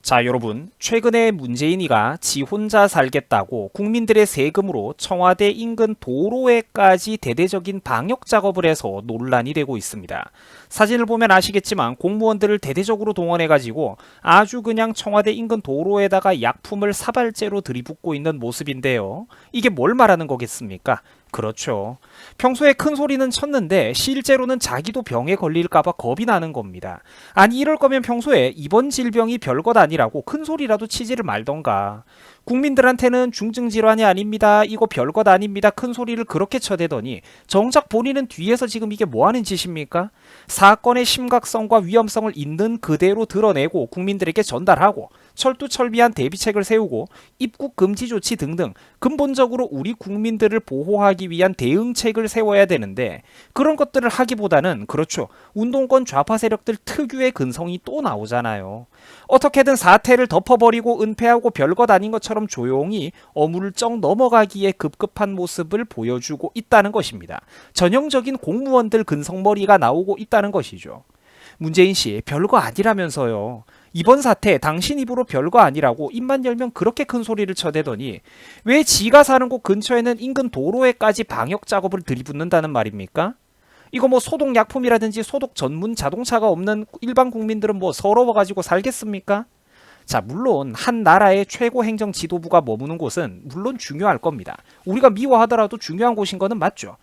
자, 여러분, 최근에 문재인이가 지 혼자 살겠다고 국민들의 세금으로 청와대 인근 도로에까지 대대적인 방역 작업을 해서 논란이 되고 있습니다. 사진을 보면 아시겠지만 공무원들을 대대적으로 동원해가지고 아주 그냥 청와대 인근 도로에다가 약품을 사발제로 들이붓고 있는 모습인데요. 이게 뭘 말하는 거겠습니까? 그렇죠. 평소에 큰 소리는 쳤는데 실제로는 자기도 병에 걸릴까봐 겁이 나는 겁니다. 아니 이럴 거면 평소에 이번 질병이 별것 아니라고 큰 소리라도 치지를 말던가. 국민들한테는 중증질환이 아닙니다. 이거 별것 아닙니다. 큰 소리를 그렇게 쳐대더니 정작 본인은 뒤에서 지금 이게 뭐하는 짓입니까? 사건의 심각성과 위험성을 있는 그대로 드러내고 국민들에게 전달하고 철두철미한 대비책을 세우고 입국 금지 조치 등등 근본적으로 우리 국민들을 보호하기 위한 대응책을 세워야 되는데 그런 것들을 하기보다는 그렇죠. 운동권 좌파 세력들 특유의 근성이 또 나오잖아요. 어떻게든 사태를 덮어버리고 은폐하고 별것 아닌 것처럼 조용히 어물쩍 넘어가기에 급급한 모습을 보여주고 있다는 것입니다. 전형적인 공무원들 근성머리가 나오고 있다는 것이죠. 문재인 씨 별거 아니라면서요. 이번 사태 당신 입으로 별거 아니라고 입만 열면 그렇게 큰 소리를 쳐대더니 왜 지가 사는 곳 근처에는 인근 도로에까지 방역 작업을 들이붓는다는 말입니까? 이거 뭐 소독약품이라든지 소독 전문 자동차가 없는 일반 국민들은 뭐 서러워가지고 살겠습니까? 자, 물론 한 나라의 최고 행정 지도부가 머무는 곳은 물론 중요할 겁니다. 우리가 미워하더라도 중요한 곳인 거는 맞죠.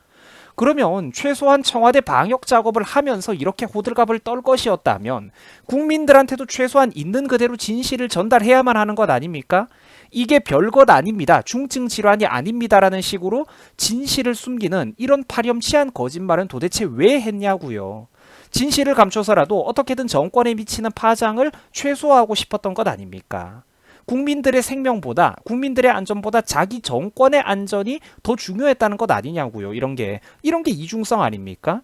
그러면 최소한 청와대 방역 작업을 하면서 이렇게 호들갑을 떨 것이었다면 국민들한테도 최소한 있는 그대로 진실을 전달해야만 하는 것 아닙니까? 이게 별것 아닙니다. 중증 질환이 아닙니다라는 식으로 진실을 숨기는 이런 파렴치한 거짓말은 도대체 왜 했냐고요. 진실을 감춰서라도 어떻게든 정권에 미치는 파장을 최소화하고 싶었던 것 아닙니까? 국민들의 생명보다 국민들의 안전보다 자기 정권의 안전이 더 중요했다는 것 아니냐고요. 이런 게 이중성 아닙니까?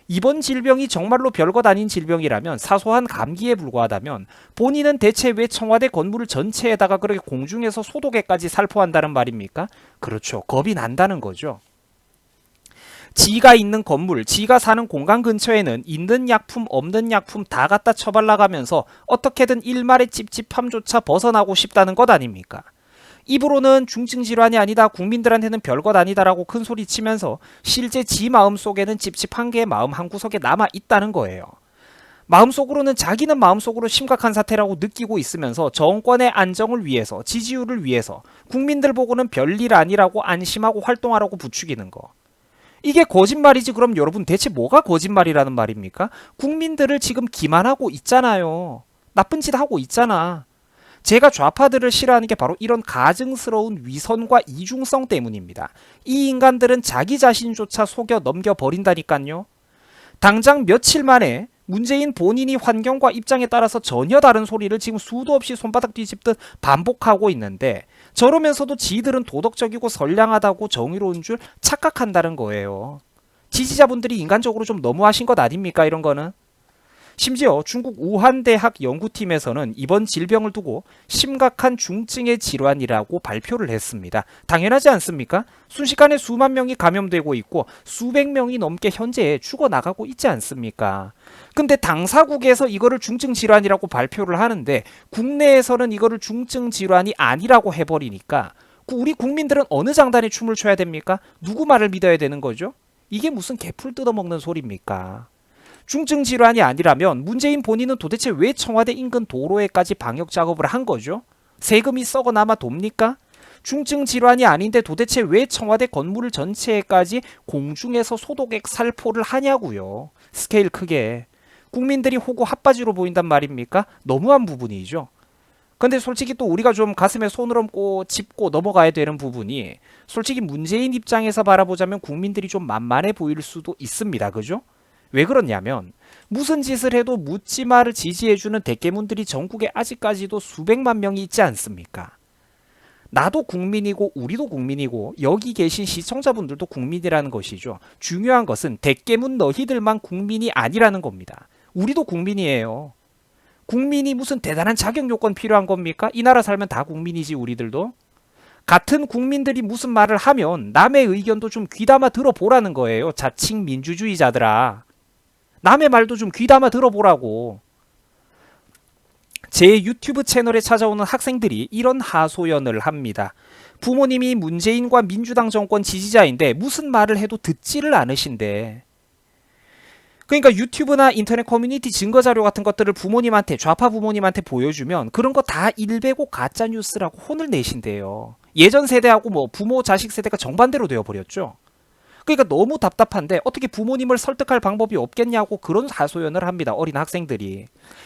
이번 질병이 정말로 별것 아닌 질병이라면 사소한 감기에 불과하다면 본인은 대체 왜 청와대 건물 전체에다가 그렇게 공중에서 소독에까지 살포한다는 말입니까? 그렇죠. 겁이 난다는 거죠. 지가 있는 건물, 지가 사는 공간 근처에는 있는 약품, 없는 약품 다 갖다 처발라가면서 어떻게든 일말의 찝찝함조차 벗어나고 싶다는 것 아닙니까? 입으로는 중증질환이 아니다, 국민들한테는 별것 아니다라고 큰 소리 치면서 실제 지 마음속에는 찝찝한 게 마음 한구석에 남아있다는 거예요. 마음속으로는 자기는 마음속으로 심각한 사태라고 느끼고 있으면서 정권의 안정을 위해서, 지지율을 위해서 국민들 보고는 별일 아니라고 안심하고 활동하라고 부추기는 거. 이게 거짓말이지. 그럼 여러분 대체 뭐가 거짓말이라는 말입니까? 국민들을 지금 기만하고 있잖아요. 나쁜 짓 하고 있잖아. 제가 좌파들을 싫어하는 게 바로 이런 가증스러운 위선과 이중성 때문입니다. 이 인간들은 자기 자신조차 속여 넘겨버린다니까요. 당장 며칠 만에 문재인 본인이 환경과 입장에 따라서 전혀 다른 소리를 지금 수도 없이 손바닥 뒤집듯 반복하고 있는데 저러면서도 지들은 도덕적이고 선량하다고 정의로운 줄 착각한다는 거예요. 지지자분들이 인간적으로 좀 너무하신 것 아닙니까? 이런 거는. 심지어 중국 우한대학 연구팀에서는 이번 질병을 두고 심각한 중증의 질환이라고 발표를 했습니다. 당연하지 않습니까? 순식간에 수만 명이 감염되고 있고 수백 명이 넘게 현재 죽어나가고 있지 않습니까? 근데 당사국에서 이거를 중증 질환이라고 발표를 하는데 국내에서는 이거를 중증 질환이 아니라고 해버리니까 우리 국민들은 어느 장단에 춤을 춰야 됩니까? 누구 말을 믿어야 되는 거죠? 이게 무슨 개풀 뜯어먹는 소리입니까? 중증 질환이 아니라면 문재인 본인은 도대체 왜 청와대 인근 도로에까지 방역 작업을 한 거죠? 세금이 썩어 남아 돕니까? 중증 질환이 아닌데 도대체 왜 청와대 건물 전체에까지 공중에서 소독액 살포를 하냐고요. 스케일 크게. 국민들이 호구 핫바지로 보인단 말입니까? 너무한 부분이죠. 근데 솔직히 또 우리가 좀 가슴에 손을 얹고 짚고 넘어가야 되는 부분이 솔직히 문재인 입장에서 바라보자면 국민들이 좀 만만해 보일 수도 있습니다. 그죠? 왜 그러냐면 무슨 짓을 해도 묻지마를 지지해주는 대깨문들이 전국에 아직까지도 수백만 명이 있지 않습니까? 나도 국민이고 우리도 국민이고 여기 계신 시청자분들도 국민이라는 것이죠. 중요한 것은 대깨문 너희들만 국민이 아니라는 겁니다. 우리도 국민이에요. 국민이 무슨 대단한 자격 요건 필요한 겁니까? 이 나라 살면 다 국민이지 우리들도. 같은 국민들이 무슨 말을 하면 남의 의견도 좀 귀담아 들어보라는 거예요. 자칭 민주주의자들아. 남의 말도 좀 귀담아 들어보라고. 제 유튜브 채널에 찾아오는 학생들이 이런 하소연을 합니다. 부모님이 문재인과 민주당 정권 지지자인데 무슨 말을 해도 듣지를 않으신데. 그러니까 유튜브나 인터넷 커뮤니티 증거자료 같은 것들을 부모님한테, 좌파 부모님한테 보여주면 그런 거 다 일베고 가짜뉴스라고 혼을 내신대요. 예전 세대하고 뭐 부모 자식 세대가 정반대로 되어버렸죠. 그러니까 너무 답답한데 어떻게 부모님을 설득할 방법이 없겠냐고 그런 하소연을 합니다. 어린 학생들이.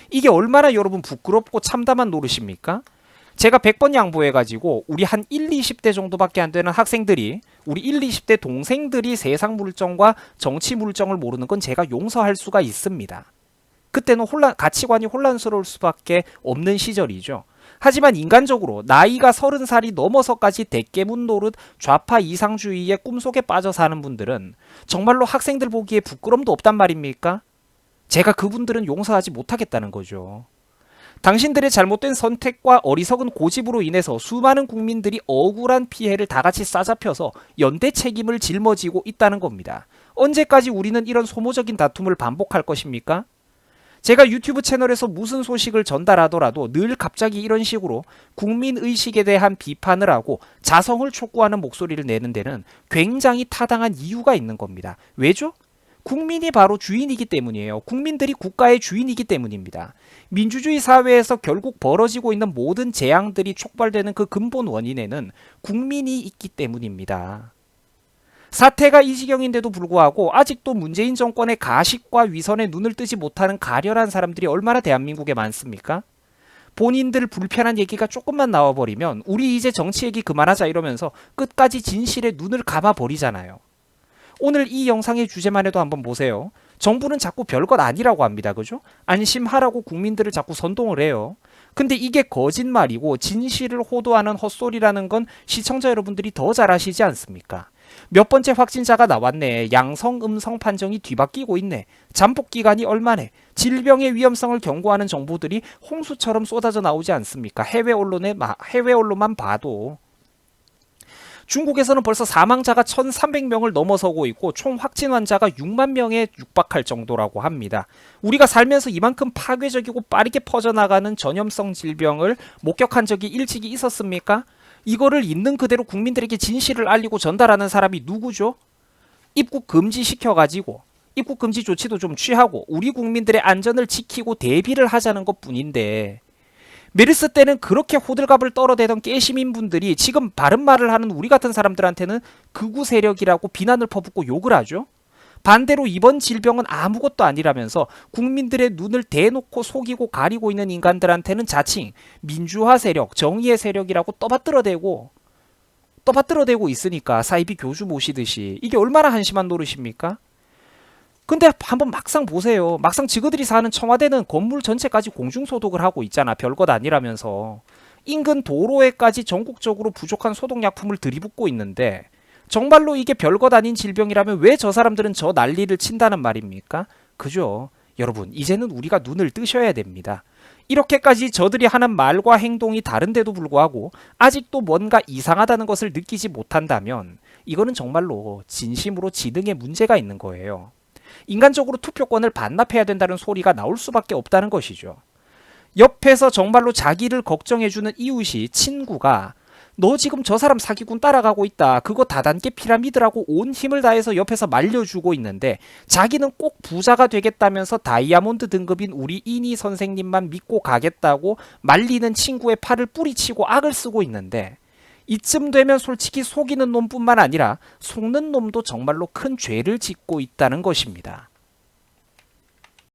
이게 얼마나 여러분 부끄럽고 참담한 노릇입니까? 제가 100번 양보해가지고 우리 한 1, 20대 정도밖에 안 되는 학생들이, 우리 1, 20대 동생들이 세상 물정과 정치 물정을 모르는 건 제가 용서할 수가 있습니다. 그때는 가치관이 혼란스러울 수밖에 없는 시절이죠. 하지만 인간적으로 나이가 30살이 넘어서까지 대깨문 노릇 좌파 이상주의의 꿈속에 빠져 사는 분들은 정말로 학생들 보기에 부끄럼도 없단 말입니까? 제가 그분들은 용서하지 못하겠다는 거죠. 당신들의 잘못된 선택과 어리석은 고집으로 인해서 수많은 국민들이 억울한 피해를 다 같이 싸잡혀서 연대 책임을 짊어지고 있다는 겁니다. 언제까지 우리는 이런 소모적인 다툼을 반복할 것입니까? 제가 유튜브 채널에서 무슨 소식을 전달하더라도 늘 갑자기 이런 식으로 국민의식에 대한 비판을 하고 자성을 촉구하는 목소리를 내는 데는 굉장히 타당한 이유가 있는 겁니다. 왜죠? 국민이 바로 주인이기 때문이에요. 국민들이 국가의 주인이기 때문입니다. 민주주의 사회에서 결국 벌어지고 있는 모든 재앙들이 촉발되는 그 근본 원인에는 국민이 있기 때문입니다. 사태가 이 지경인데도 불구하고 아직도 문재인 정권의 가식과 위선에 눈을 뜨지 못하는 가련한 사람들이 얼마나 대한민국에 많습니까? 본인들 불편한 얘기가 조금만 나와버리면 우리 이제 정치 얘기 그만하자 이러면서 끝까지 진실에 눈을 감아버리잖아요. 오늘 이 영상의 주제만 해도 한번 보세요. 정부는 자꾸 별것 아니라고 합니다. 그죠? 안심하라고 국민들을 자꾸 선동을 해요. 근데 이게 거짓말이고 진실을 호도하는 헛소리라는 건 시청자 여러분들이 더 잘 아시지 않습니까? 몇 번째 확진자가 나왔네. 양성, 음성 판정이 뒤바뀌고 있네. 잠복 기간이 얼마네. 질병의 위험성을 경고하는 정보들이 홍수처럼 쏟아져 나오지 않습니까? 해외 언론만 봐도. 중국에서는 벌써 사망자가 1,300명을 넘어서고 있고 총 확진 환자가 6만 명에 육박할 정도라고 합니다. 우리가 살면서 이만큼 파괴적이고 빠르게 퍼져나가는 전염성 질병을 목격한 적이 일찍이 있었습니까? 이거를 있는 그대로 국민들에게 진실을 알리고 전달하는 사람이 누구죠? 입국 금지시켜가지고 입국 금지 조치도 좀 취하고 우리 국민들의 안전을 지키고 대비를 하자는 것뿐인데 메르스 때는 그렇게 호들갑을 떨어대던 깨시민분들이 지금 바른 말을 하는 우리 같은 사람들한테는 극우 세력이라고 비난을 퍼붓고 욕을 하죠. 반대로 이번 질병은 아무것도 아니라면서 국민들의 눈을 대놓고 속이고 가리고 있는 인간들한테는 자칭 민주화 세력, 정의의 세력이라고 떠받들어대고 있으니까 사이비 교주 모시듯이 이게 얼마나 한심한 노릇입니까? 근데 한번 막상 보세요. 막상 지그들이 사는 청와대는 건물 전체까지 공중소독을 하고 있잖아. 별것 아니라면서. 인근 도로에까지 전국적으로 부족한 소독약품을 들이붓고 있는데 정말로 이게 별것 아닌 질병이라면 왜 저 사람들은 저 난리를 친다는 말입니까? 그죠? 여러분, 이제는 우리가 눈을 뜨셔야 됩니다. 이렇게까지 저들이 하는 말과 행동이 다른데도 불구하고 아직도 뭔가 이상하다는 것을 느끼지 못한다면 이거는 정말로 진심으로 지능에 문제가 있는 거예요. 인간적으로 투표권을 반납해야 된다는 소리가 나올 수밖에 없다는 것이죠. 옆에서 정말로 자기를 걱정해주는 이웃이 친구가 너 지금 저 사람 사기꾼 따라가고 있다. 그거 다단계 피라미드라고 온 힘을 다해서 옆에서 말려주고 있는데 자기는 꼭 부자가 되겠다면서 다이아몬드 등급인 우리 이니 선생님만 믿고 가겠다고 말리는 친구의 팔을 뿌리치고 악을 쓰고 있는데 이쯤 되면 솔직히 속이는 놈뿐만 아니라 속는 놈도 정말로 큰 죄를 짓고 있다는 것입니다.